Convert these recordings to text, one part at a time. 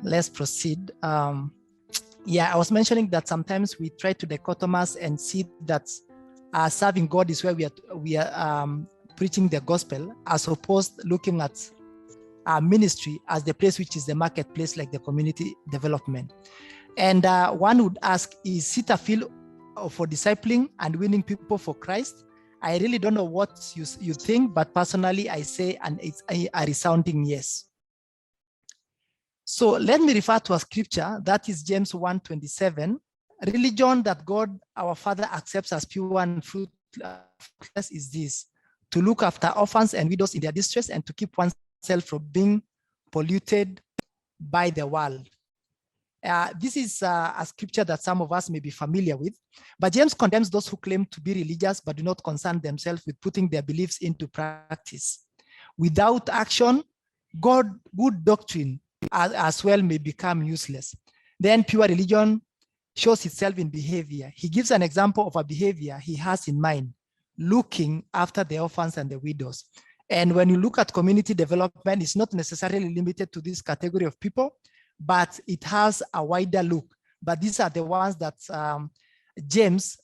let's proceed. Yeah, I was mentioning that sometimes we try to dichotomize and see that serving God is where we are preaching the gospel, as opposed looking at our ministry as the place which is the marketplace, like the community development. And one would ask, is it a field for discipling and winning people for Christ? I really don't know what you think, but personally I say, and it's a resounding yes. So let me refer to a scripture, that is James 1:27. Religion that God our Father accepts as pure and fruitless is this: to look after orphans and widows in their distress and to keep oneself from being polluted by the world. This is a scripture that some of us may be familiar with, but James condemns those who claim to be religious but do not concern themselves with putting their beliefs into practice. Without action, good doctrine as well may become useless. Then pure religion shows itself in behavior. He gives an example of a behavior he has in mind: looking after the orphans and the widows. And when you look at community development, it's not necessarily limited to this category of people, but it has a wider look. But these are the ones that James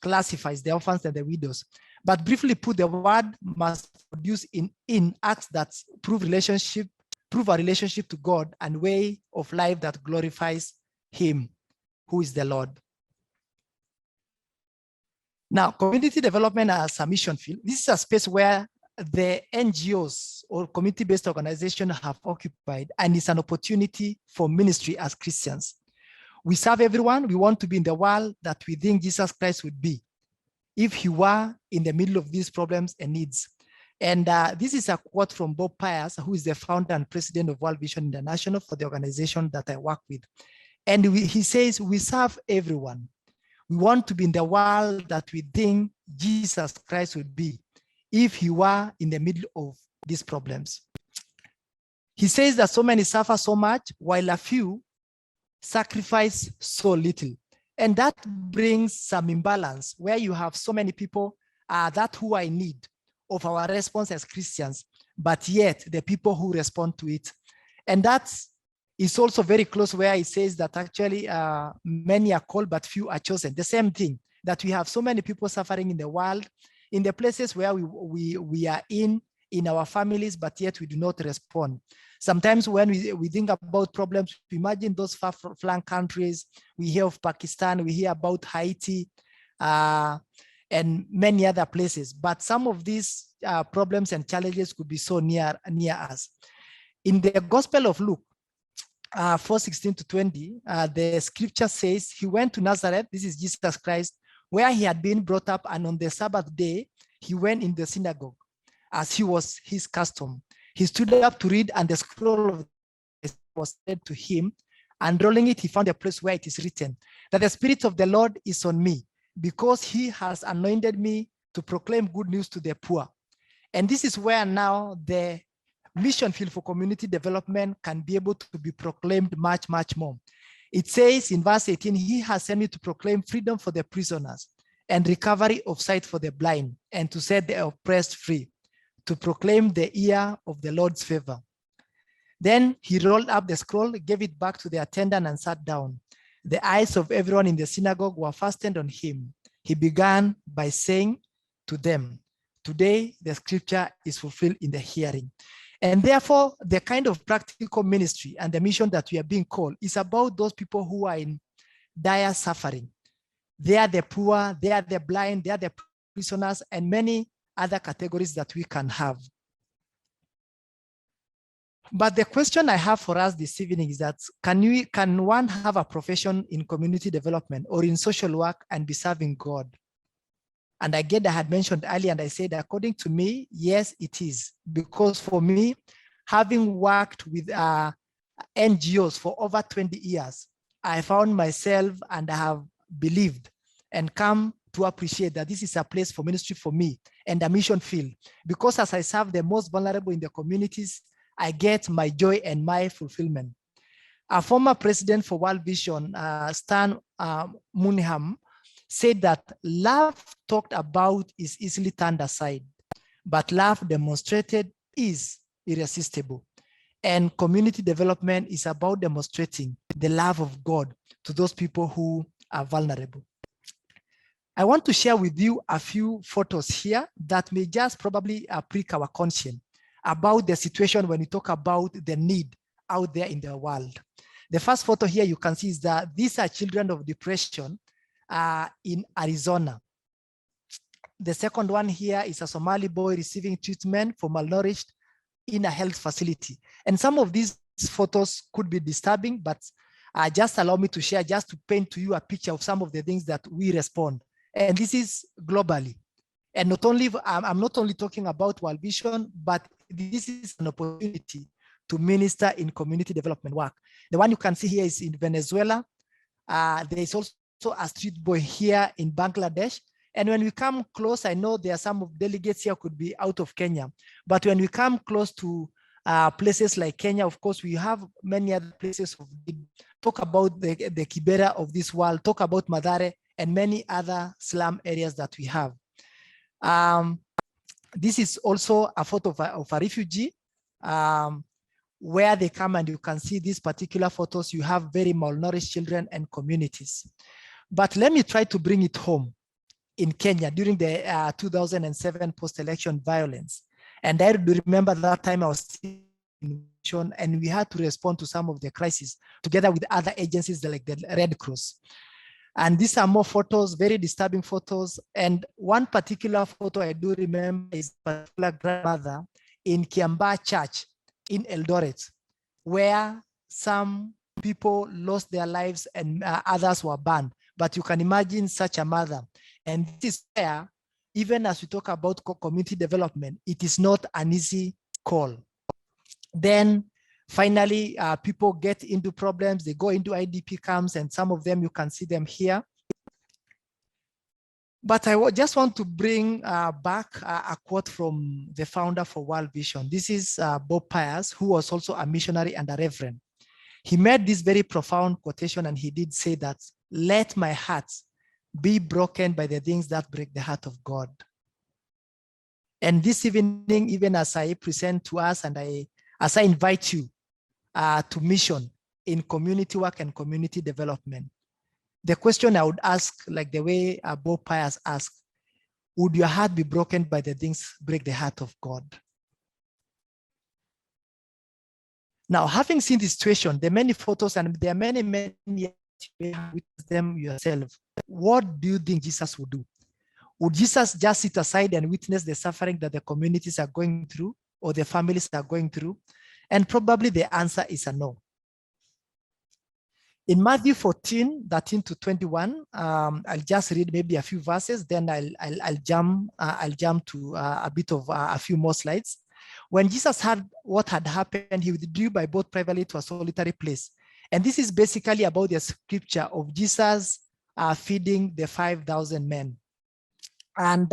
classifies, the orphans and the widows. But briefly put, the word must produce in acts that prove a relationship to God and way of life that glorifies him, who is the Lord. Now, community development as a mission field, this is a space where the NGOs or community-based organizations have occupied, and it's an opportunity for ministry as Christians. We serve everyone. We want to be in the world that we think Jesus Christ would be if he were in the middle of these problems and needs. And this is a quote from Bob Piers, who is the founder and president of World Vision International, for the organization that I work with. And he says, we serve everyone. We want to be in the world that we think Jesus Christ would be if he were in the middle of these problems. He says that so many suffer so much while a few sacrifice so little. And that brings some imbalance where you have so many people that who are in need of our response as Christians, but yet the people who respond to it. And that is also very close where it says that actually many are called, but few are chosen. The same thing, that we have so many people suffering in the world, in the places where we are in our families, but yet we do not respond. Sometimes when we think about problems, we imagine those far-flung countries. We hear of Pakistan, we hear about Haiti, and many other places. But some of these problems and challenges could be so near us. In the Gospel of Luke, 4:16 to 20, the scripture says, he went to Nazareth, this is Jesus Christ, where he had been brought up, and on the Sabbath day, he went in the synagogue, as he was his custom. He stood up to read, and the scroll of was read to him, and rolling it, he found a place where it is written that the Spirit of the Lord is on me, because he has anointed me to proclaim good news to the poor. And this is where now the mission field for community development can be able to be proclaimed much, much more. It says in verse 18, he has sent me to proclaim freedom for the prisoners and recovery of sight for the blind, and to set the oppressed free, to proclaim the year of the Lord's favor. Then he rolled up the scroll, gave it back to the attendant, and sat down. The eyes of everyone in the synagogue were fastened on him. He began by saying to them, today the scripture is fulfilled in the hearing. And therefore, the kind of practical ministry and the mission that we are being called is about those people who are in dire suffering. They are the poor, they are the blind, they are the prisoners, and many other categories that we can have. But the question I have for us this evening is that can one have a profession in community development or in social work and be serving God? And again, I had mentioned earlier, and I said, according to me, yes, it is. Because for me, having worked with NGOs for over 20 years, I found myself, and I have believed and come to appreciate that this is a place for ministry for me and a mission field. Because as I serve the most vulnerable in the communities, I get my joy and my fulfillment. A former president for World Vision, Stan Munham, said that love talked about is easily turned aside, but love demonstrated is irresistible. And community development is about demonstrating the love of God to those people who are vulnerable. I want to share with you a few photos here that may just probably prick our conscience about the situation when we talk about the need out there in the world. The first photo here you can see is that these are children of depression in Arizona. The second one here is a Somali boy receiving treatment for malnourished in a health facility. And some of these photos could be disturbing, but just allow me to share, just to paint to you a picture of some of the things that we respond. And this is globally. And not only, I'm not only talking about World Vision, but this is an opportunity to minister in community development work. The one you can see here is in Venezuela. There is also a street boy here in Bangladesh. And when we come close, I know there are some of delegates here could be out of Kenya, but when we come close to places like Kenya, of course, we have many other places of need. Talk about the Kibera of this world, talk about Madare and many other slum areas that we have. This is also a photo of a refugee where they come, and you can see these particular photos. You have very malnourished children and communities. But let me try to bring it home in Kenya during the 2007 post-election violence. And I do remember that time I was in mission, and we had to respond to some of the crises together with other agencies like the Red Cross. And these are more photos, very disturbing photos. And one particular photo I do remember is a particular grandmother in Kiambaa Church in Eldoret, where some people lost their lives and others were burned. But you can imagine such a mother. And this is where, even as we talk about community development, it is not an easy call. Then finally, people get into problems, they go into IDP camps, and some of them, you can see them here. But I just want to bring back a quote from the founder for World Vision. This is Bob Pius, who was also a missionary and a reverend. He made this very profound quotation, and he did say that, "Let my heart be broken by the things that break the heart of God." And this evening, even as I present to us and as I invite you to mission in community work and community development, the question I would ask, like the way Bob Pius asked, would your heart be broken by the things break the heart of God? Now, having seen this situation, there are many photos and there are many you have witnessed them yourself. What do you think Jesus would do? Would Jesus just sit aside and witness the suffering that the communities are going through or the families are going through? And probably the answer is a no. In Matthew 14:13-21, I'll just read maybe a few verses, then I'll jump to a bit of a few more slides. When Jesus heard what had happened, he withdrew by boat privately to a solitary place. And this is basically about the scripture of Jesus feeding the 5,000 men. And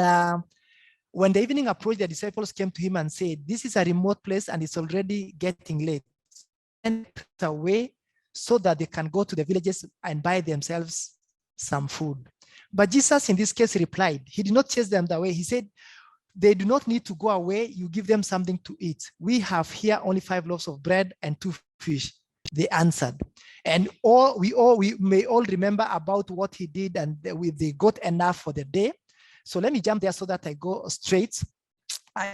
when the evening approached, the disciples came to him and said, "This is a remote place and it's already getting late. And away so that they can go to the villages and buy themselves some food." But Jesus, in this case, replied. He did not chase them away. He said, "They do not need to go away. You give them something to eat. We have here only 5 loaves of bread and 2 fish." They answered. And we may all remember about what he did, and they got enough for the day. So let me jump there so that I go straight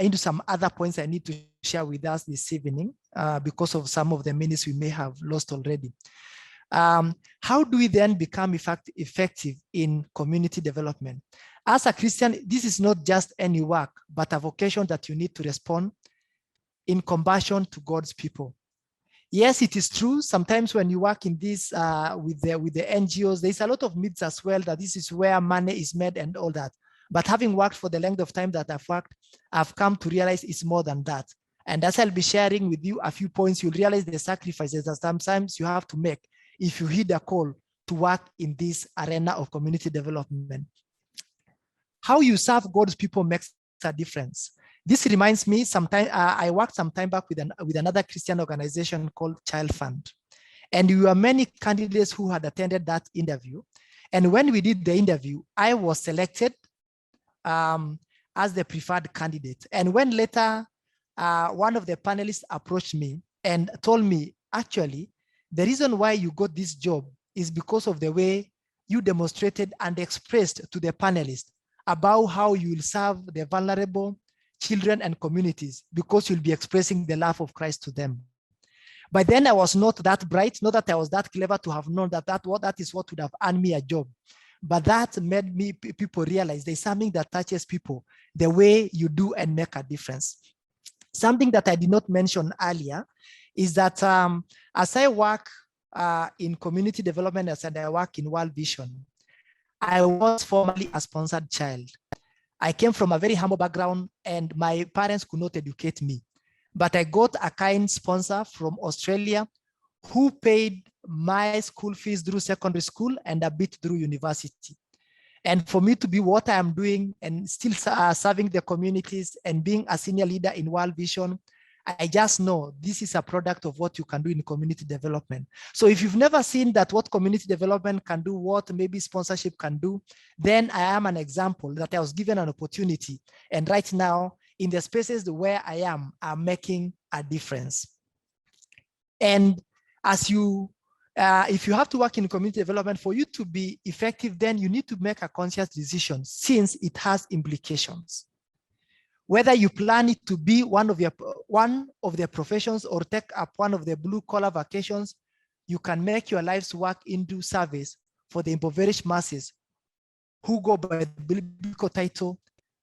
into some other points I need to share with us this evening because of some of the minutes we may have lost already. How do we then become effective in community development? As a Christian, this is not just any work, but a vocation that you need to respond in compassion to God's people. Yes, it is true. Sometimes when you work in this with the NGOs, there's a lot of myths as well that this is where money is made and all that. But having worked for the length of time that I've worked, I've come to realize it's more than that. And as I'll be sharing with you a few points, you'll realize the sacrifices that sometimes you have to make if you heed a call to work in this arena of community development. How you serve God's people makes a difference. This reminds me, I worked some time back with another Christian organization called Child Fund. And we were many candidates who had attended that interview. And when we did the interview, I was selected as the preferred candidate. And when later one of the panelists approached me and told me, actually, the reason why you got this job is because of the way you demonstrated and expressed to the panelists about how you will serve the vulnerable children and communities, because you'll be expressing the love of Christ to them. But then I was not that bright, not that I was that clever to have known that that is what would have earned me a job. But that made me people realize there's something that touches people, the way you do and make a difference. Something that I did not mention earlier is that as I work in community development, as I work in World Vision, I was formerly a sponsored child. I came from a very humble background and my parents could not educate me. But I got a kind sponsor from Australia who paid my school fees through secondary school and a bit through university. And for me to be what I am doing and still serving the communities and being a senior leader in World Vision, I just know this is a product of what you can do in community development. So if you've never seen that what community development can do, what maybe sponsorship can do, then I am an example that I was given an opportunity. And right now, in the spaces where I am, I'm making a difference. And as you, if you have to work in community development, for you to be effective, then you need to make a conscious decision since it has implications. Whether you plan it to be one of the professions or take up one of the blue collar vacations, you can make your life's work into service for the impoverished masses who go by the biblical title,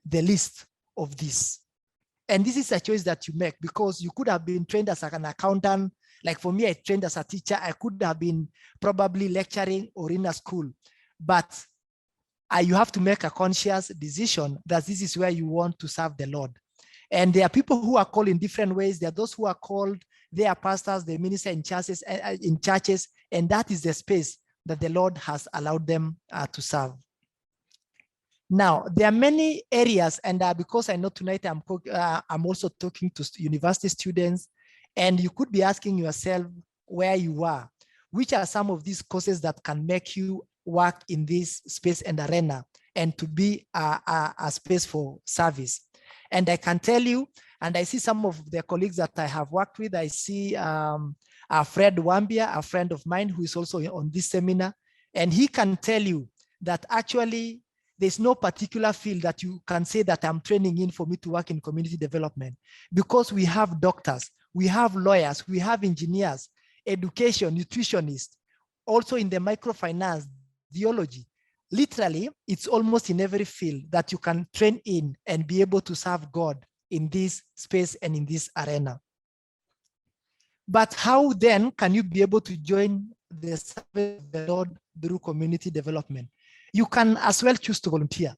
the least of this. And this is a choice that you make, because you could have been trained as an accountant. Like for me, I trained as a teacher. I could have been probably lecturing or in a school, but you have to make a conscious decision that this is where you want to serve the Lord. And there are people who are called in different ways. There are those who are called, they are pastors, they minister in churches, and that is the space that the Lord has allowed them to serve. Now, there are many areas, and because I know tonight I'm also talking to university students, and you could be asking yourself where you are. Which are some of these courses that can make you work in this space and arena and to be a space for service? And I can tell you, and I see some of the colleagues that I have worked with. I see Fred Wambia, a friend of mine who is also on this seminar, and he can tell you that actually there's no particular field that you can say that I'm training in for me to work in community development, because we have doctors, we have lawyers, we have engineers, education, nutritionists, also in the microfinance, theology. Literally, it's almost in every field that you can train in and be able to serve God in this space and in this arena. But how then can you be able to join the service of the Lord through community development? You can as well choose to volunteer.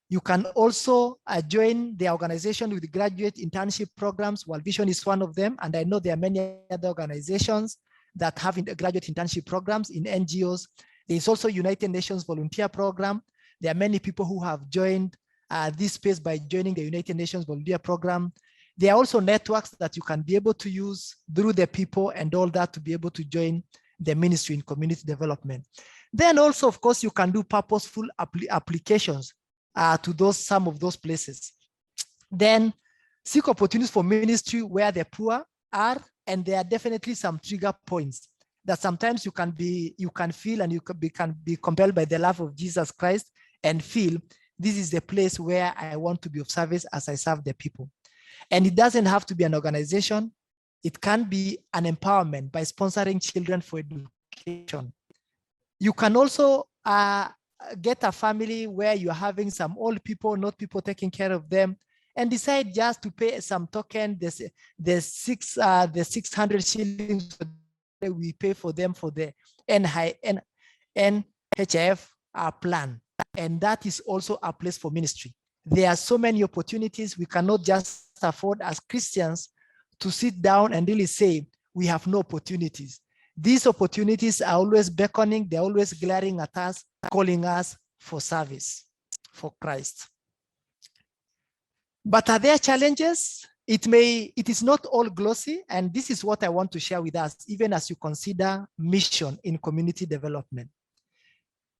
You can also join the organization with graduate internship programs. World Vision is one of them, and I know there are many other organizations that have graduate internship programs in NGOs. There's also United Nations Volunteer Program. There are many people who have joined this space by joining the United Nations Volunteer Program. There are also networks that you can be able to use through the people and all that to be able to join the ministry in community development. Then also, of course, you can do purposeful applications to some of those places. Then seek opportunities for ministry where the poor are, and there are definitely some trigger points that sometimes you can feel, and you can be compelled by the love of Jesus Christ and feel this is the place where I want to be of service as I serve the people. And it doesn't have to be an organization. It can be an empowerment by sponsoring children for education. You can also get a family where you're having some old people, not people taking care of them, and decide just to pay some token, the 600 shillings we pay for them for the NHIF plan. And that is also a place for ministry. There are so many opportunities. We cannot just afford as Christians to sit down and really say, we have no opportunities. These opportunities are always beckoning, they're always glaring at us, calling us for service for Christ. But are there challenges? It is not all glossy, and this is what I want to share with us, even as you consider mission in community development.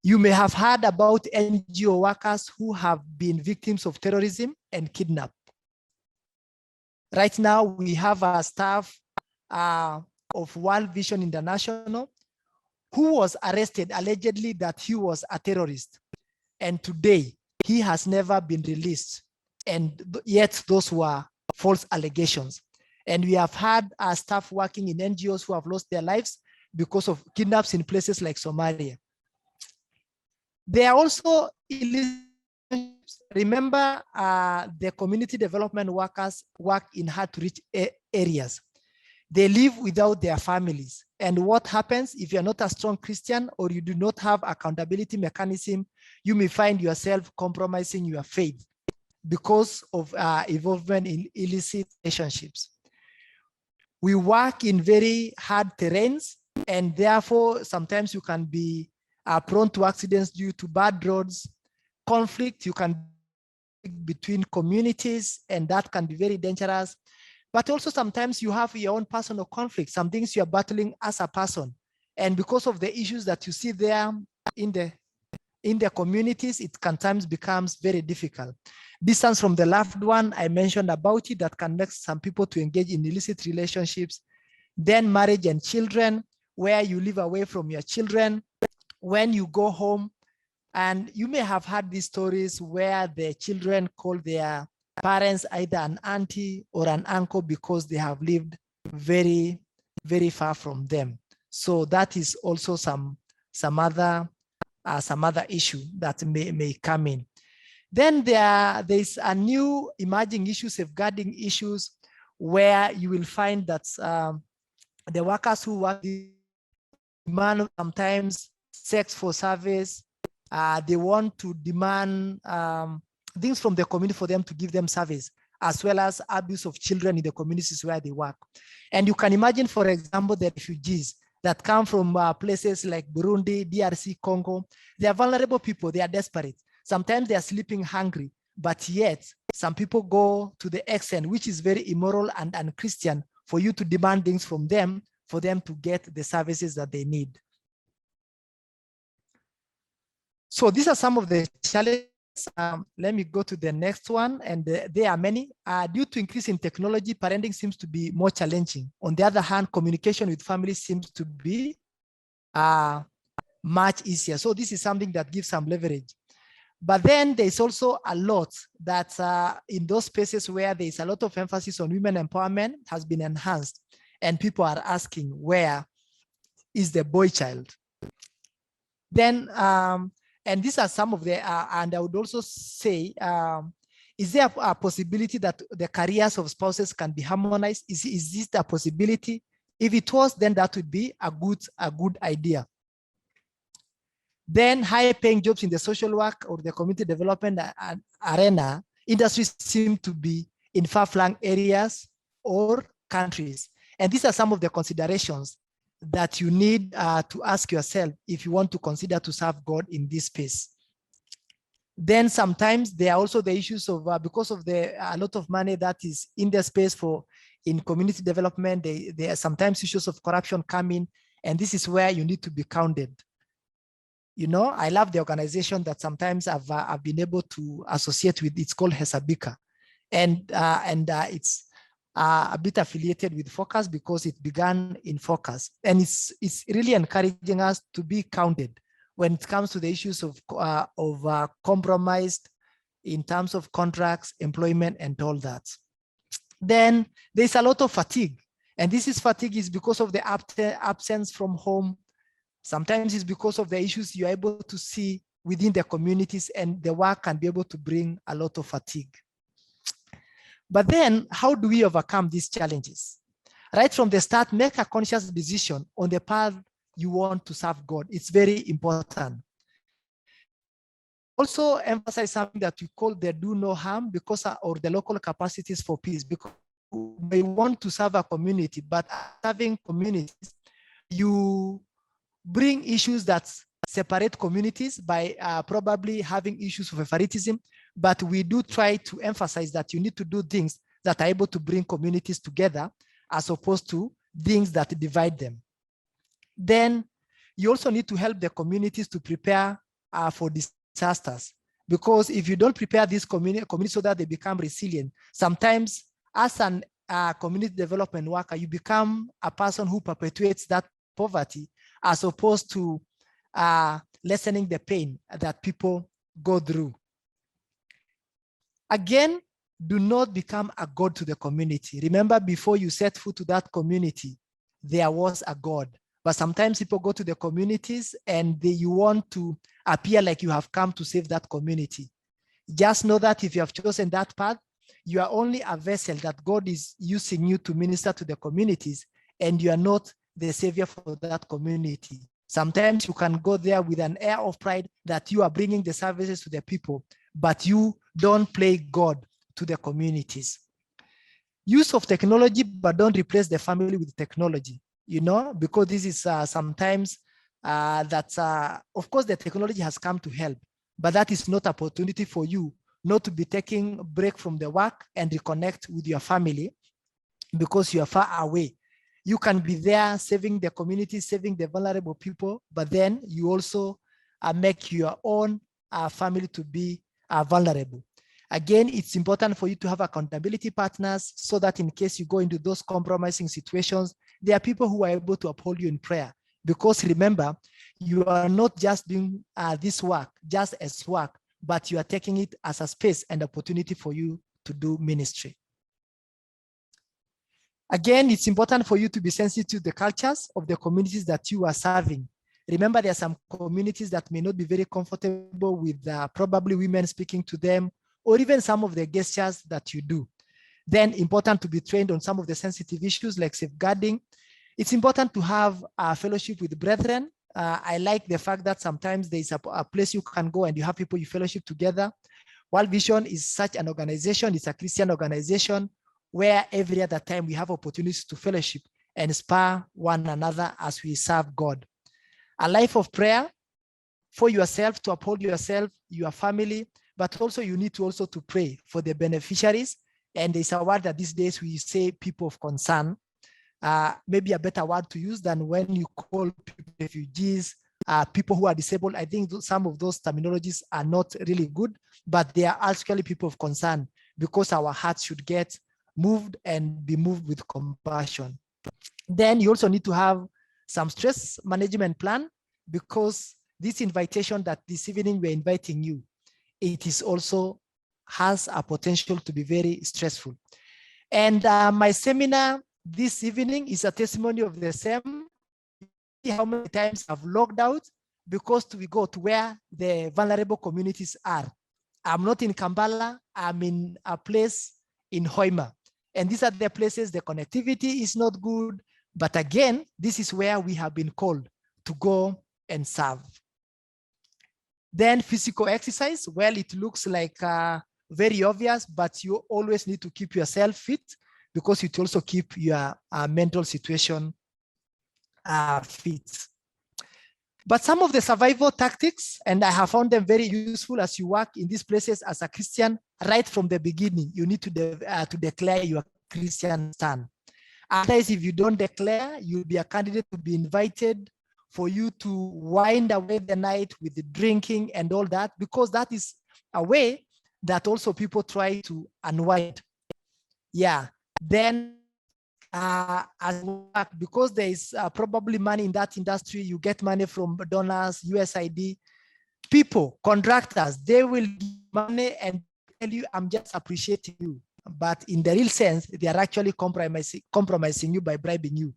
You may have heard about NGO workers who have been victims of terrorism and kidnapped. Right now, we have our staff of World Vision International, who was arrested allegedly that he was a terrorist. And today, he has never been released. And yet those were false allegations. And we have had staff working in NGOs who have lost their lives because of kidnaps in places like Somalia. There are also illicit. Remember, the community development workers work in hard-to-reach areas. They live without their families. And what happens if you're not a strong Christian or you do not have accountability mechanism, you may find yourself compromising your faith because of involvement in illicit relationships. We work in very hard terrains, and therefore sometimes you can be prone to accidents due to bad roads, conflict. You can be between communities, and that can be very dangerous. But also sometimes you have your own personal conflict, some things you're battling as a person. And because of the issues that you see there in the communities, it can sometimes becomes very difficult. Distance from the loved one, I mentioned about it, that can make some people to engage in illicit relationships. Then marriage and children, where you live away from your children. When you go home, and you may have heard these stories where the children call their parents either an auntie or an uncle because they have lived very, very far from them. So that is also some other issue that may come in. Then there's a new emerging issue, safeguarding issues, where you will find that the workers who work demand sometimes sex for service. They want to demand things from the community for them to give them service, as well as abuse of children in the communities where they work. And you can imagine, for example, the refugees that come from places like Burundi, DRC, Congo. They are vulnerable people, they are desperate. Sometimes they are sleeping hungry, but yet some people go to the extent, which is very immoral and unchristian, for you to demand things from them, for them to get the services that they need. So these are some of the challenges. Let me go to the next one, and there are many. Due to increase in technology, parenting seems to be more challenging. On the other hand, communication with families seems to be much easier. So this is something that gives some leverage. But then there's also a lot that in those spaces where there's a lot of emphasis on women empowerment has been enhanced, and people are asking, where is the boy child? Then, and these are some of the, and I would also say, is there a possibility that the careers of spouses can be harmonized? Is this a possibility? If it was, then that would be a good idea. Then higher paying jobs in the social work or the community development arena, industries seem to be in far-flung areas or countries. And these are some of the considerations that you need to ask yourself if you want to consider to serve God in this space. Then sometimes there are also the issues of, because of a lot of money that is in the space in community development, there are sometimes issues of corruption coming, and this is where you need to be counted. You know, I love the organization that sometimes I've been able to associate with. It's called Hesabika, and it's a bit affiliated with Focus because it began in Focus, and it's really encouraging us to be counted when it comes to the issues of compromised in terms of contracts, employment, and all that. Then there's a lot of fatigue, and this fatigue is because of the absence from home. Sometimes it's because of the issues you're able to see within the communities, and the work can be able to bring a lot of fatigue. But then how do we overcome these challenges? Right from the start, make a conscious decision on the path you want to serve God. It's very important. Also emphasize something that we call the do no harm or the local capacities for peace, because you may want to serve a community, but serving communities, you bring issues that separate communities by probably having issues of favoritism, but we do try to emphasize that you need to do things that are able to bring communities together as opposed to things that divide them. Then you also need to help the communities to prepare for disasters, because if you don't prepare these communities so that they become resilient, sometimes as an a community development worker, you become a person who perpetuates that poverty as opposed to lessening the pain that people go through. Again, do not become a god to the community. Remember, before you set foot to that community, there was a god. But sometimes people go to the communities and you want to appear like you have come to save that community. Just know that if you have chosen that path, you are only a vessel that God is using you to minister to the communities, and you are not the savior for that community. Sometimes you can go there with an air of pride that you are bringing the services to the people, but you don't play God to the communities. Use of technology, but don't replace the family with technology, because this is sometimes of course, the technology has come to help, but that is not an opportunity for you not to be taking a break from the work and reconnect with your family because you are far away. You can be there saving the community, saving the vulnerable people, but then you also make your own family to be vulnerable. Again, it's important for you to have accountability partners so that in case you go into those compromising situations, there are people who are able to uphold you in prayer. Because remember, you are not just doing this work just as work, but you are taking it as a space and opportunity for you to do ministry. Again, it's important for you to be sensitive to the cultures of the communities that you are serving. Remember, there are some communities that may not be very comfortable with probably women speaking to them, or even some of the gestures that you do. Then important to be trained on some of the sensitive issues like safeguarding. It's important to have a fellowship with brethren. I like the fact that sometimes there's a place you can go and you have people you fellowship together. World Vision is such an organization. It's a Christian organization where every other time we have opportunities to fellowship and inspire one another as we serve God. A life of prayer for yourself, to uphold yourself, your family, but also you need to also to pray for the beneficiaries. And there's a word that these days we say people of concern. Maybe a better word to use than when you call people refugees, people who are disabled. I think some of those terminologies are not really good, but they are actually people of concern because our hearts should get moved and be moved with compassion. Then you also need to have some stress management plan, because this invitation that this evening we're inviting you, it is also has a potential to be very stressful. And my seminar this evening is a testimony of the same. How many times I've logged out because we go to where the vulnerable communities are. I'm not in Kampala, I'm in a place in Hoima. And these are the places the connectivity is not good. But again, this is where we have been called to go and serve. Then physical exercise, well, it looks like very obvious, but you always need to keep yourself fit because it also keep your mental situation fit. But some of the survival tactics, and I have found them very useful as you work in these places as a Christian, right from the beginning, you need to declare your Christian stand. Otherwise, if you don't declare, you'll be a candidate to be invited for you to wind away the night with the drinking and all that, because that is a way that also people try to unwind. Yeah, then as work, because there is probably money in that industry, you get money from donors, USAID, people, contractors, they will give money and tell you, I'm just appreciating you. But in the real sense, they are actually compromising you by bribing you.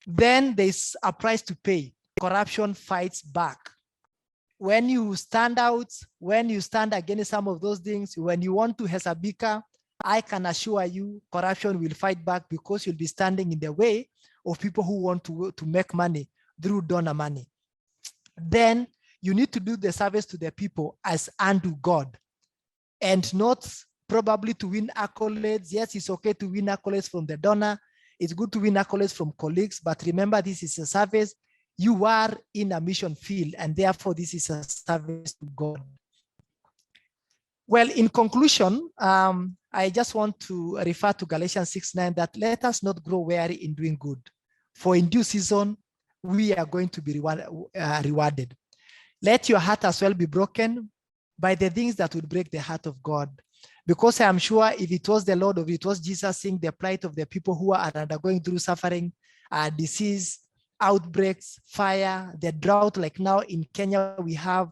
Then there's a price to pay. Corruption fights back. When you stand out, when you stand against some of those things, when you want to hesabika, I can assure you corruption will fight back because you'll be standing in the way of people who want to make money through donor money. Then you need to do the service to the people as unto God, and not probably to win accolades. Yes, it's okay to win accolades from the donor. It's good to win accolades from colleagues, but remember, this is a service. You are in a mission field, and therefore this is a service to God. Well, in conclusion, I just want to refer to Galatians 6:9, that let us not grow weary in doing good, for in due season, we are going to be rewarded. Let your heart as well be broken by the things that would break the heart of God. Because I am sure if it was the Lord or if it was Jesus seeing the plight of the people who are undergoing through suffering, disease, outbreaks, fire, the drought, like now in Kenya, we have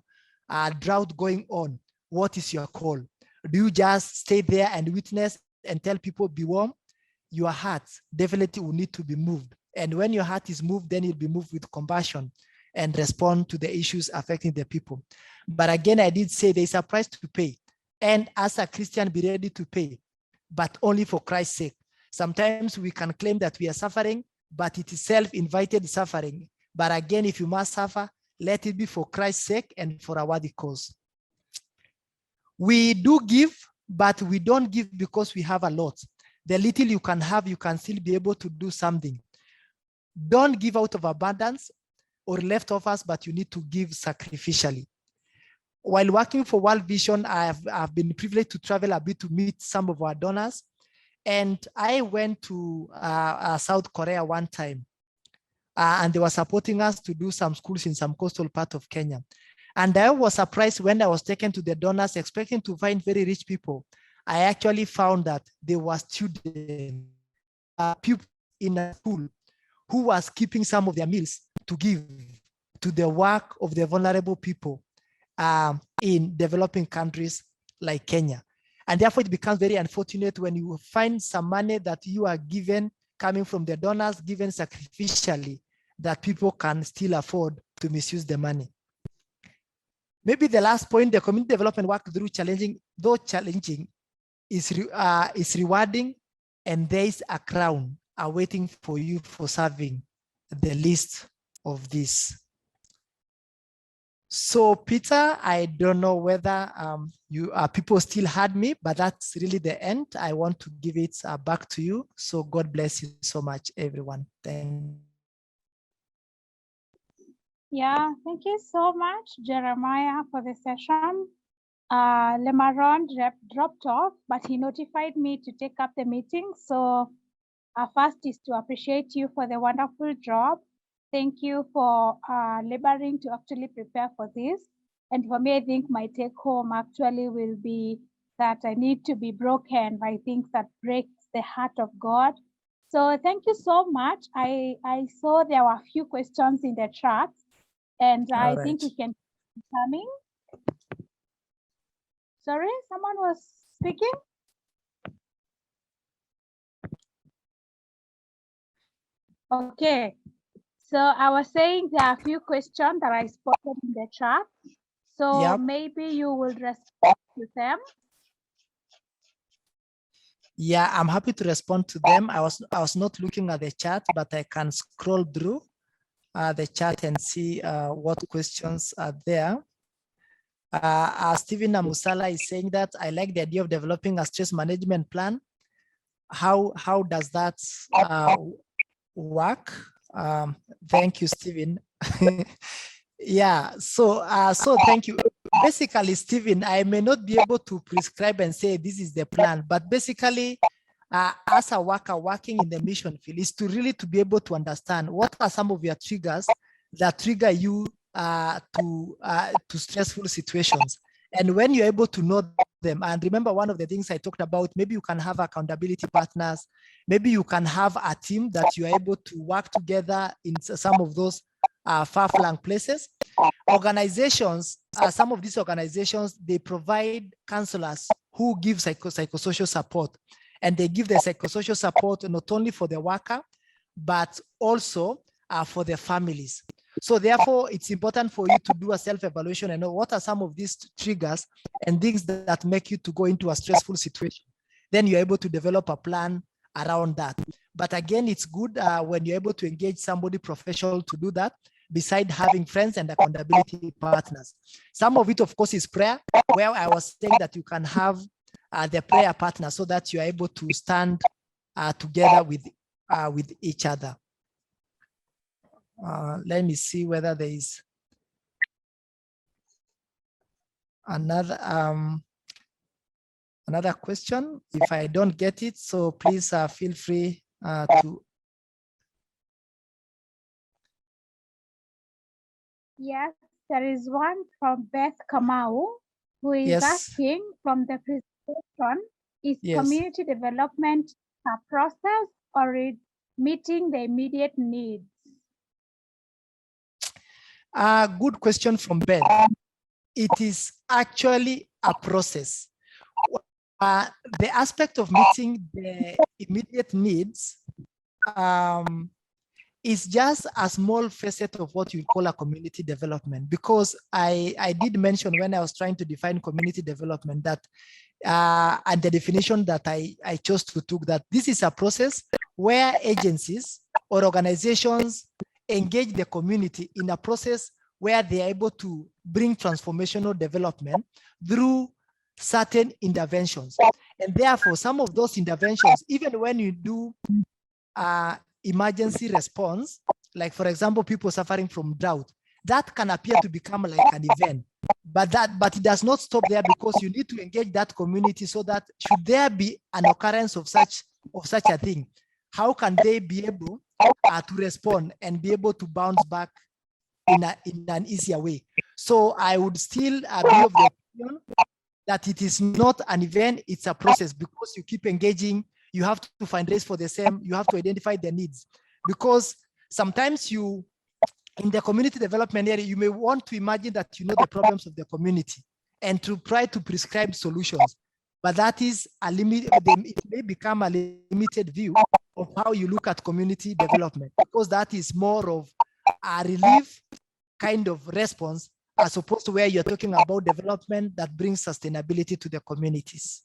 a drought going on. What is your call? Do you just stay there and witness and tell people be warm? Your heart definitely will need to be moved. And when your heart is moved, then you'll be moved with compassion and respond to the issues affecting the people. But again, I did say there's a price to pay. And as a Christian, be ready to pay, but only for Christ's sake. Sometimes we can claim that we are suffering, but it is self-invited suffering. But again, if you must suffer, let it be for Christ's sake and for a worthy cause. We do give, but we don't give because we have a lot. The little you can have, you can still be able to do something. Don't give out of abundance or leftovers, but you need to give sacrificially. While working for World Vision, I've been privileged to travel a bit to meet some of our donors. And I went to South Korea one time, and they were supporting us to do some schools in some coastal part of Kenya. And I was surprised when I was taken to the donors, expecting to find very rich people. I actually found that there were students, people in a school who was keeping some of their meals to give to the work of the vulnerable people in developing countries like Kenya. And therefore it becomes very unfortunate when you find some money that you are given coming from the donors, given sacrificially, that people can still afford to misuse the money. Maybe the last point, the community development work through challenging, though challenging, is rewarding, and there is a crown awaiting for you for serving the least of this. So Peter, I don't know whether people still heard me, but that's really the end. I want to give it back to you. So God bless you so much, everyone. Thank you. Yeah, thank you so much, Jeremiah, for the session. Lemaron dropped off, but he notified me to take up the meeting. So first is to appreciate you for the wonderful job. Thank you for laboring to actually prepare for this. And for me, I think my take home actually will be that I need to be broken by things that breaks the heart of God. So thank you so much. I saw there were a few questions in the chat, and I think we can keep coming. Sorry, someone was speaking? Okay, so I was saying there are a few questions that I spotted in the chat. So maybe you will respond to them. Yeah, I'm happy to respond to them. I was not looking at the chat, but I can scroll through the chat and see what questions are there. Stephen Amusala is saying that I like the idea of developing a stress management plan. How does that work? Thank you, Stephen. Yeah, so thank you. Basically, Stephen, I may not be able to prescribe and say this is the plan, but basically, as a worker working in the mission field, is to really to be able to understand what are some of your triggers that trigger you to stressful situations. And when you're able to know them, and remember one of the things I talked about, maybe you can have accountability partners, maybe you can have a team that you're able to work together in some of those far-flung places. Organizations, some of these organizations, they provide counselors who give psychosocial support. And they give the psychosocial support not only for the worker, but also for the families. So therefore, it's important for you to do a self-evaluation and know what are some of these triggers and things that make you to go into a stressful situation. Then you're able to develop a plan around that. But again, it's good when you're able to engage somebody professional to do that, beside having friends and accountability partners. Some of it, of course, is prayer, where I was saying that you can have the prayer partner so that you are able to stand together with each other. Let me see whether there is another question. If I don't get it, so please feel free to. Yes, there is one from Beth Kamau, who is asking from the is Yes. community development a process or is meeting the immediate needs? Good question from Ben. It is actually a process. The aspect of meeting the immediate needs is just a small facet of what you call a community development, because I did mention when I was trying to define community development that and the definition that I chose to took that this is a process where agencies or organizations engage the community in a process where they are able to bring transformational development through certain interventions. And therefore, some of those interventions, even when you do emergency response, like for example, people suffering from drought, that can appear to become like an event. But it does not stop there, because you need to engage that community so that should there be an occurrence of such a thing, how can they be able to respond and be able to bounce back in an easier way. So I would still be of the opinion that it is not an event, it's a process, because you keep engaging, you have to fundraise for the same, you have to identify the needs. Because sometimes in the community development area, you may want to imagine that you know the problems of the community and to try to prescribe solutions. But that is a limit, it may become a limited view of how you look at community development, because that is more of a relief kind of response, as opposed to where you're talking about development that brings sustainability to the communities.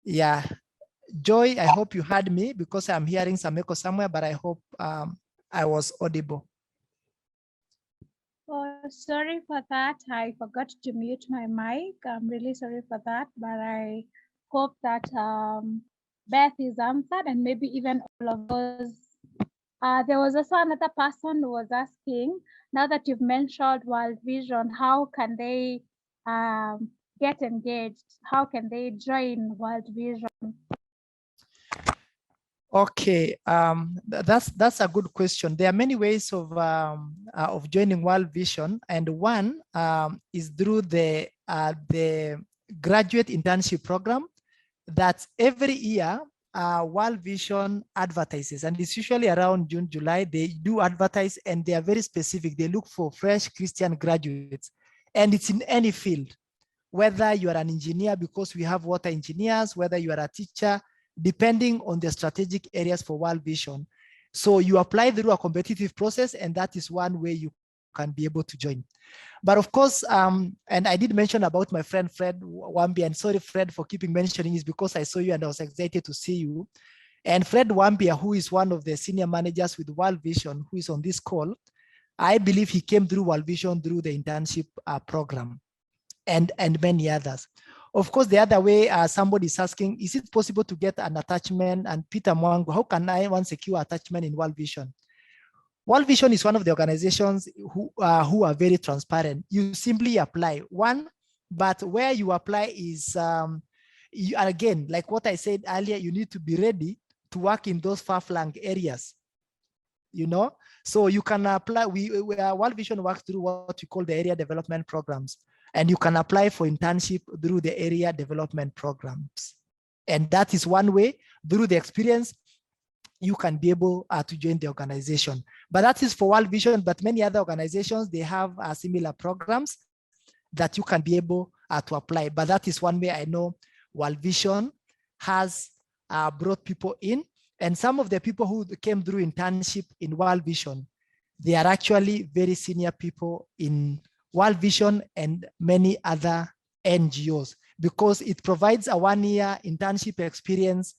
Yeah. Joy, I hope you heard me, because I'm hearing some echo somewhere, but I hope I was audible. Oh, sorry for that. I forgot to mute my mic. I'm really sorry for that, but I hope that Beth is answered, and maybe even all of those. There was also another person who was asking, now that you've mentioned World Vision, how can they get engaged? How can they join World Vision? Okay, that's a good question. There are many ways of joining World Vision, and one is through the graduate internship program that every year World Vision advertises, and it's usually around June, July. They do advertise, and they are very specific. They look for fresh Christian graduates, and it's in any field, whether you are an engineer, because we have water engineers, whether you are a teacher, depending on the strategic areas for World Vision. So you apply through a competitive process, and that is one way you can be able to join. But of course, and I did mention about my friend Fred Wambi, and sorry Fred for keeping mentioning this, because I saw you and I was excited to see you. And Fred Wambia, who is one of the senior managers with World Vision, who is on this call, I believe he came through World Vision through the internship program, and many others. Of course, the other way, somebody is asking, is it possible to get an attachment? And Peter Mwangu, how can I secure attachment in World Vision? World Vision is one of the organizations who are very transparent. You simply apply one, but where you apply is, again, like what I said earlier, you need to be ready to work in those far-flung areas. You know, so you can apply. World Vision works through what we call the area development programs, and you can apply for internship through the area development programs. And that is one way. Through the experience, you can be able to join the organization. But that is for World Vision, but many other organizations, they have similar programs that you can be able to apply. But that is one way I know World Vision has brought people in. And some of the people who came through internship in World Vision, they are actually very senior people in World Vision and many other NGOs, because it provides a 1-year internship experience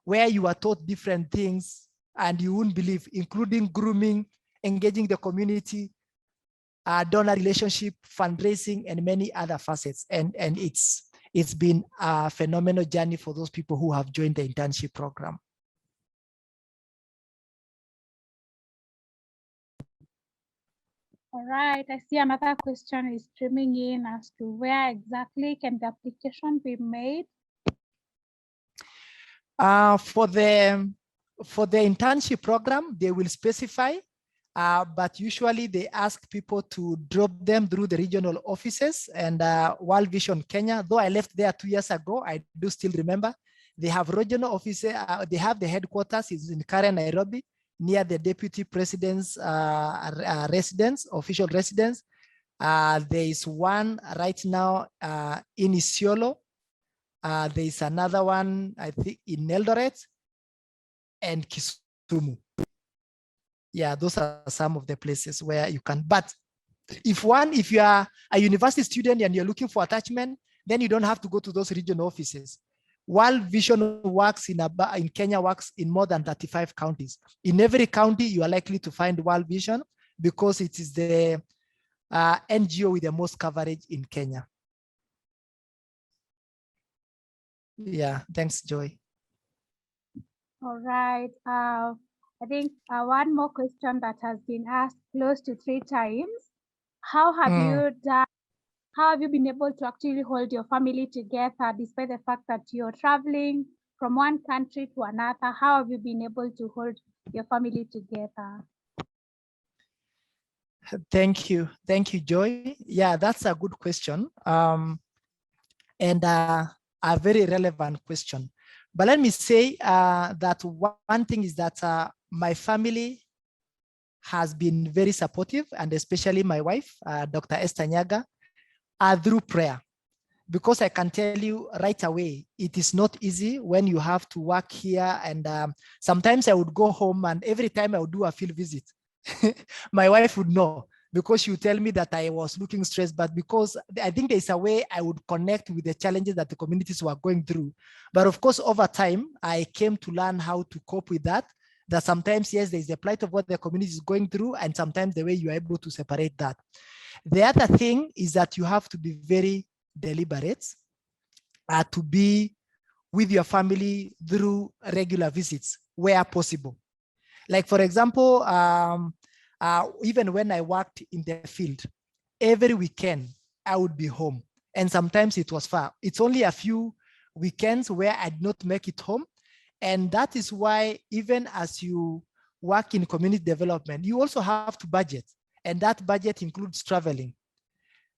where you are taught different things, and you wouldn't believe, including grooming, engaging the community, donor relationship, fundraising, and many other facets. And it's been a phenomenal journey for those people who have joined the internship program. All right, I see another question is streaming in as to where exactly can the application be made? For the internship program, they will specify but usually they ask people to drop them through the regional offices. And World Vision Kenya, though I left there 2 years ago, I do still remember. They have regional offices. They have the headquarters is in Karen, Nairobi, near the deputy president's residence, official residence. There is one right now in Isiolo. There is another one, I think, in Eldoret and Kisumu. Yeah, those are some of the places where you can. But if you are a university student and you're looking for attachment, then you don't have to go to those regional offices. World Vision works in Kenya, works in more than 35 counties. In every county, you are likely to find World Vision because it is the NGO with the most coverage in Kenya. Yeah, thanks, Joy. All right. I think one more question that has been asked close to 3 times. How have you been able to actually hold your family together despite the fact that you're traveling from one country to another? How have you been able to hold your family together? Thank you, Joy. Yeah, that's a good question, and a very relevant question. But let me say that one thing is that my family has been very supportive, and especially my wife, Dr. Esther Nyaga, through prayer. Because I can tell you right away, it is not easy when you have to work here. And sometimes I would go home, and every time I would do a field visit, my wife would know, because she would tell me that I was looking stressed, but because I think there's a way I would connect with the challenges that the communities were going through. But of course, over time, I came to learn how to cope with that sometimes, yes, there's the plight of what the community is going through, and sometimes the way you are able to separate that. The other thing is that you have to be very deliberate to be with your family through regular visits where possible. Like, for example, even when I worked in the field, every weekend I would be home, and sometimes it was far. It's only a few weekends where I did not make it home. And that is why, even as you work in community development, you also have to budget, and that budget includes traveling.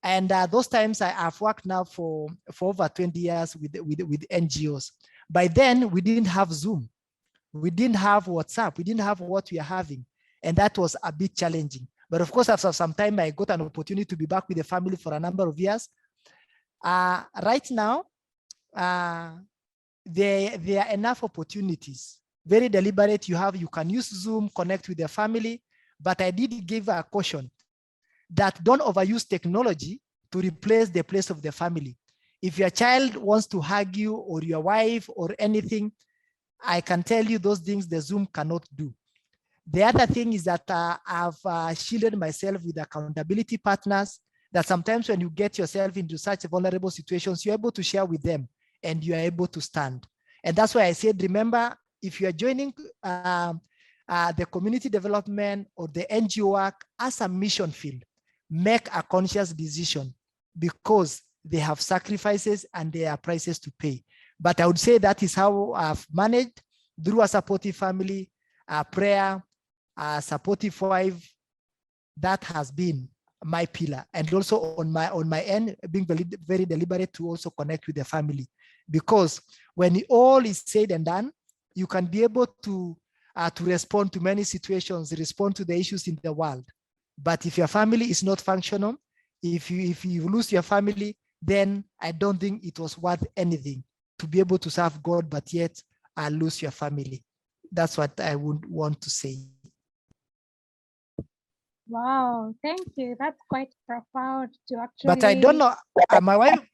And those times I've worked now for over 20 years with NGOs. By then, we didn't have Zoom. We didn't have WhatsApp. We didn't have what we are having. And that was a bit challenging. But of course, after some time, I got an opportunity to be back with the family for a number of years. Right now, there are enough opportunities. Very deliberate. You can use Zoom, connect with the family. But I did give a caution that don't overuse technology to replace the place of the family. If your child wants to hug you, or your wife, or anything, I can tell you those things the Zoom cannot do. The other thing is that I've shielded myself with accountability partners, that sometimes when you get yourself into such vulnerable situations, you're able to share with them and you are able to stand. And that's why I said, remember, if you are joining the community development or the NGO work as a mission field, make a conscious decision, because they have sacrifices and there are prices to pay. But I would say that is how I've managed through a supportive family, prayer, a supportive wife. That has been my pillar. And also on my end, being very deliberate to also connect with the family. Because when all is said and done, you can be able to respond to many situations, respond to the issues in the world. But if your family is not functional, if you lose your family, then I don't think it was worth anything to be able to serve God, but yet lose your family. That's what I would want to say. Wow, thank you. That's quite profound to actually. But I don't know.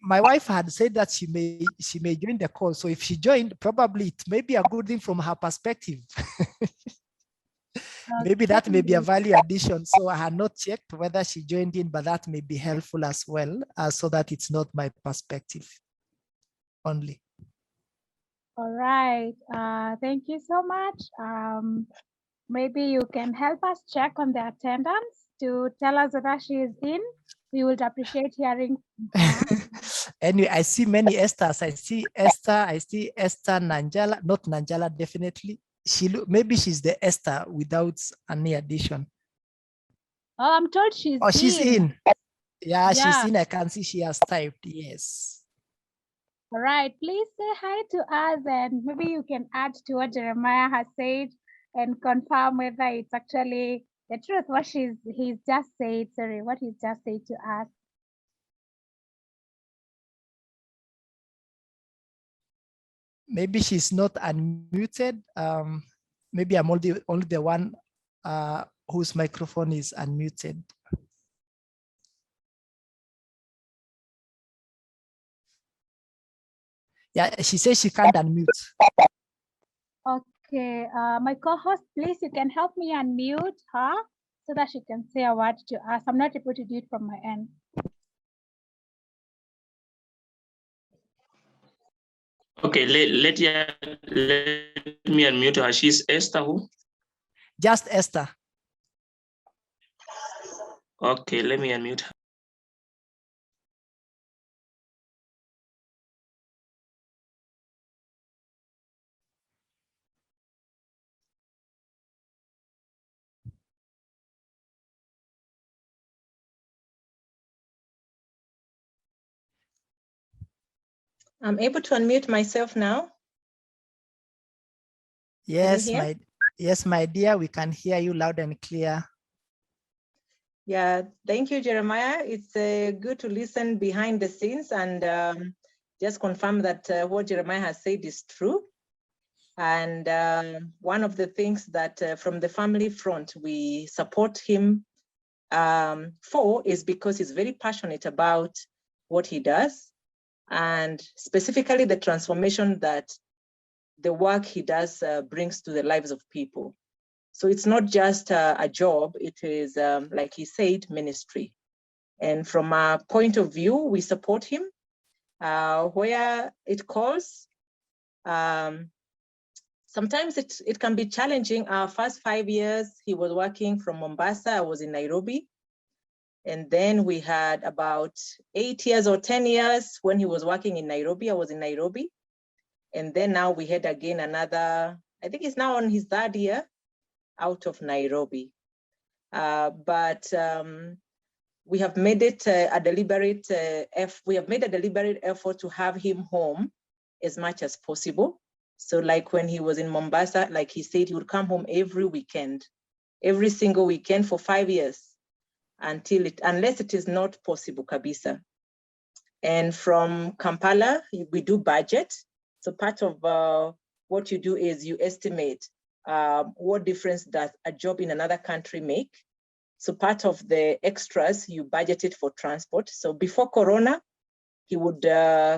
My wife had said that she may join the call. So if she joined, probably it may be a good thing from her perspective. Maybe that may be a value addition. So I had not checked whether she joined in, but that may be helpful as well, so that it's not my perspective only. All right. Thank you so much. Maybe you can help us check on the attendance to tell us whether she is in. We would appreciate hearing from her. Anyway, I see many Esthers. I see Esther Nanjala, not Nanjala, definitely. Maybe she's the Esther without any addition. Oh, I'm told she's Oh, she's in. Yeah, Yeah. she's in. I can see she has typed. Yes. All right. Please say hi to us, and maybe you can add to what Jeremiah has said and confirm whether it's actually the truth. What he's just said. Sorry, what he's just said to us. Maybe she's not unmuted. Maybe I'm only the one whose microphone is unmuted. Yeah, she says she can't unmute. Okay, my co-host, please, you can help me unmute her so that she can say a word to us. I'm not able to do it from my end. Okay, let me unmute her. She's Esther who? Just Esther. Okay, let me unmute her. I'm able to unmute myself now. Yes, my dear, we can hear you loud and clear. Yeah, thank you, Jeremiah. It's good to listen behind the scenes and just confirm that what Jeremiah has said is true. And one of the things that from the family front, we support him for is because he's very passionate about what he does, and specifically the transformation that the work he does brings to the lives of people. So it's not just a job, it is, like he said, ministry. And from our point of view, we support him where it calls. Sometimes it can be challenging. Our first 5 years, he was working from Mombasa, I was in Nairobi. And then we had about 8 years or 10 years when he was working in Nairobi, I was in Nairobi. And then now we had again another, I think he's now on his 3rd year out of Nairobi. But we have made it a deliberate effort to have him home as much as possible. So like when he was in Mombasa, like he said, he would come home every weekend, every single weekend for 5 years unless it is not possible, kabisa. And from Kampala, we do budget. So part of what you do is you estimate what difference does a job in another country make. So part of the extras, you budgeted for transport. So before Corona, he would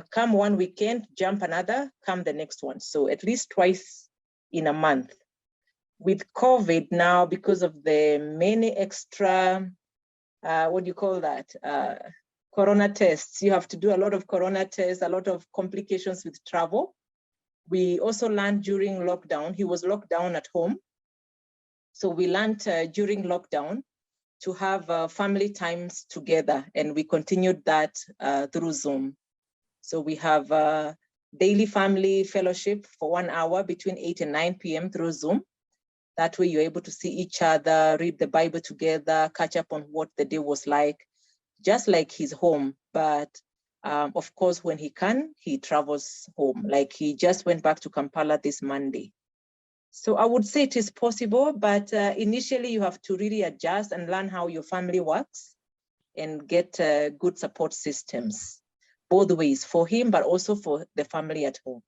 come one weekend, jump another, come the next one. So at least twice in a month. With COVID now, because of the many extra, what do you call that? Corona tests. You have to do a lot of Corona tests, a lot of complications with travel. We also learned during lockdown, he was locked down at home. So we learned during lockdown to have family times together, and we continued that through Zoom. So we have daily family fellowship for 1 hour between 8 and 9 p.m. through Zoom. That way you're able to see each other, read the Bible together, catch up on what the day was like, just like he's home. But of course, when he can, he travels home. Like he just went back to Kampala this Monday. So I would say it is possible, but initially you have to really adjust and learn how your family works and get good support systems, both ways, for him, but also for the family at home.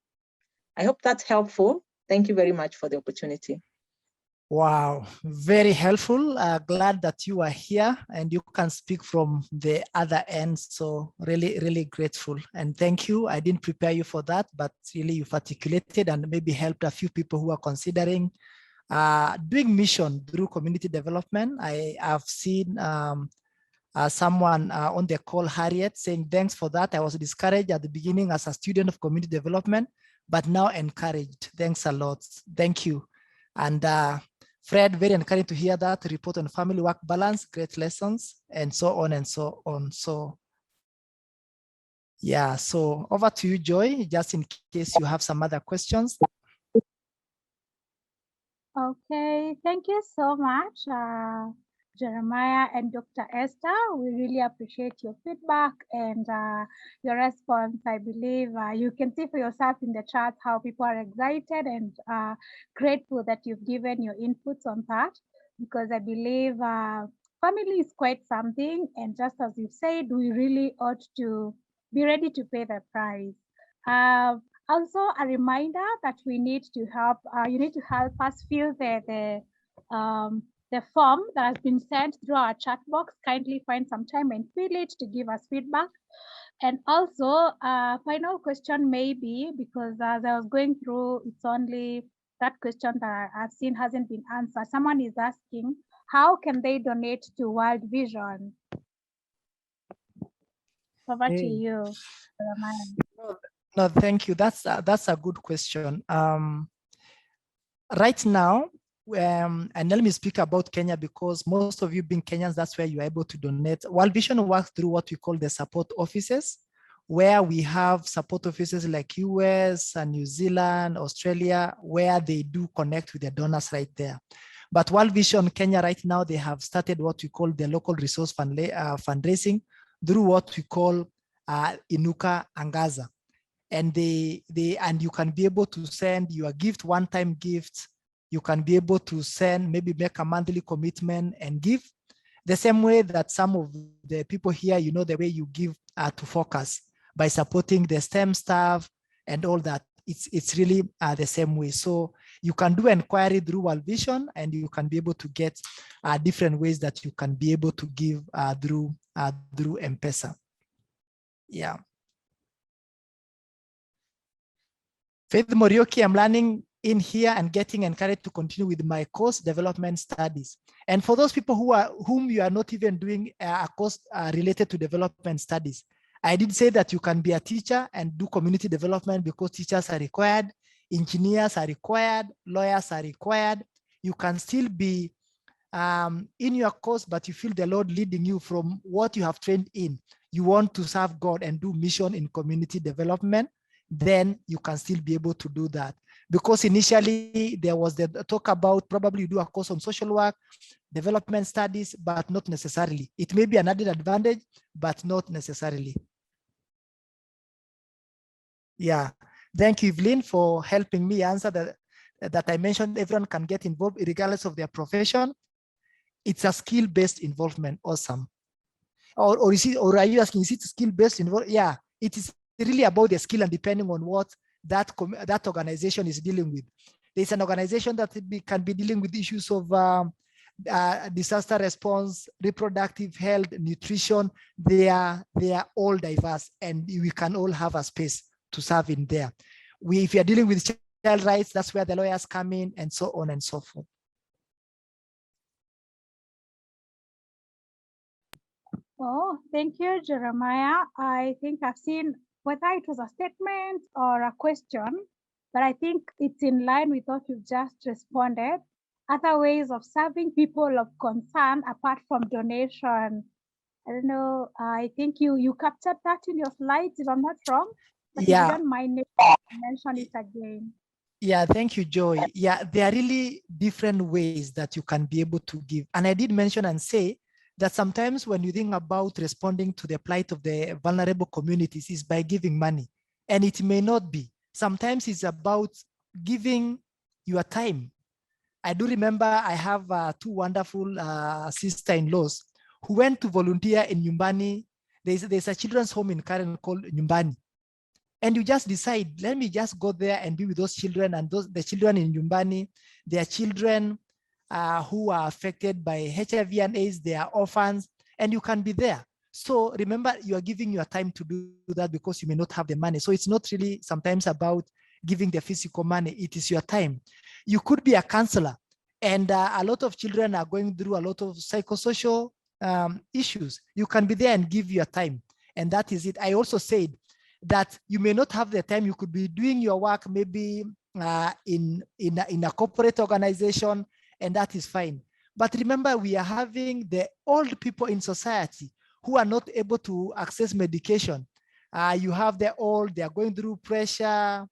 I hope that's helpful. Thank you very much for the opportunity. Wow, very helpful. Glad that you are here and you can speak from the other end. So really, really grateful. And thank you. I didn't prepare you for that, but really you've articulated and maybe helped a few people who are considering doing mission through community development. I have seen someone on the call, Harriet, saying, thanks for that. I was discouraged at the beginning as a student of community development, but now encouraged. Thanks a lot. Thank you. And Fred, very encouraging to hear that report on family work balance, great lessons, and so on and so on. So yeah, so over to you, Joy, just in case you have some other questions. Okay, thank you so much, Jeremiah and Dr. Esther. We really appreciate your feedback and your response. I believe you can see for yourself in the chat how people are excited and grateful that you've given your inputs on that, because I believe family is quite something. And just as you said, we really ought to be ready to pay the price. Also, a reminder that we need to help, you need to help us fill the form that has been sent through our chat box. Kindly find some time and fill it to give us feedback. And also, final question maybe, because as I was going through, it's only that question that I've seen hasn't been answered. Someone is asking, how can they donate to World Vision? Over to you, Jeremiah. No, thank you. That's a good question. Right now, and let me speak about Kenya, because most of you being Kenyans, that's where you're able to donate. World Vision works through what we call the support offices, where we have support offices like US and New Zealand, Australia, where they do connect with the donors right there. But World Vision Kenya right now, they have started what we call the local resource fundraising through what we call Inuka Angaza. And and you can be able to send your gift, one-time gift. You can be able to send, maybe make a monthly commitment and give. The same way that some of the people here, you know, the way you give to Focus by supporting the STEM staff and all that. It's really the same way. So you can do inquiry through World Vision, and you can be able to get different ways that you can be able to give through M-Pesa. Yeah. Faith Morioki, I'm learning in here and getting encouraged to continue with my course development studies. And for those people whom you are not even doing a course related to development studies, I did say that you can be a teacher and do community development, because teachers are required, engineers are required, lawyers are required. You can still be in your course, but you feel the Lord leading you from what you have trained in. You want to serve God and do mission in community development, then you can still be able to do that. Because initially there was the talk about probably you do a course on social work, development studies, but not necessarily. It may be an added advantage, but not necessarily. Yeah, thank you, Evelyn, for helping me answer that I mentioned. Everyone can get involved regardless of their profession. It's a skill-based involvement. Awesome. Or are you asking, is it skill-based involvement? Yeah, it is really about the skill, and depending on what that organization is dealing with. There's an organization that can be dealing with issues of disaster response, reproductive health, nutrition. They are all diverse, and we can all have a space to serve in there. If you're dealing with child rights, that's where the lawyers come in, and so on and so forth. Oh, thank you, Jeremiah. I think I've seen whether it was a statement or a question, but I think it's in line with what you've just responded. Other ways of serving people of concern apart from donation. I don't know, I think you captured that in your slides, if I'm not wrong, but yeah. If you don't mind, mention it again. Yeah, thank you, Joy. Yeah, there are really different ways that you can be able to give. And I did mention and say that sometimes when you think about responding to the plight of the vulnerable communities is by giving money. And it may not be. Sometimes it's about giving your time. I do remember I have two wonderful sister-in-laws who went to volunteer in Nyumbani. There's a children's home in Karen called Nyumbani. And you just decide, let me just go there and be with those children, and the children in Nyumbani, they are children who are affected by HIV and AIDS, they are orphans, and you can be there. So remember, you are giving your time to do that because you may not have the money. So it's not really sometimes about giving the physical money, it is your time. You could be a counselor, and a lot of children are going through a lot of psychosocial issues. You can be there and give your time, and that is it. I also said that you may not have the time. You could be doing your work maybe in a corporate organization, and that is fine. But remember, we are having the old people in society who are not able to access medication. You have the old, they are going through pressure,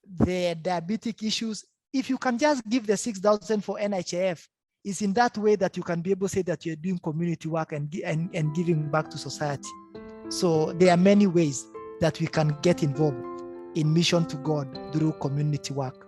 the diabetic issues. If you can just give the 6,000 for NHIF, it's in that way that you can be able to say that you're doing community work and giving back to society. So there are many ways that we can get involved in mission to God through community work.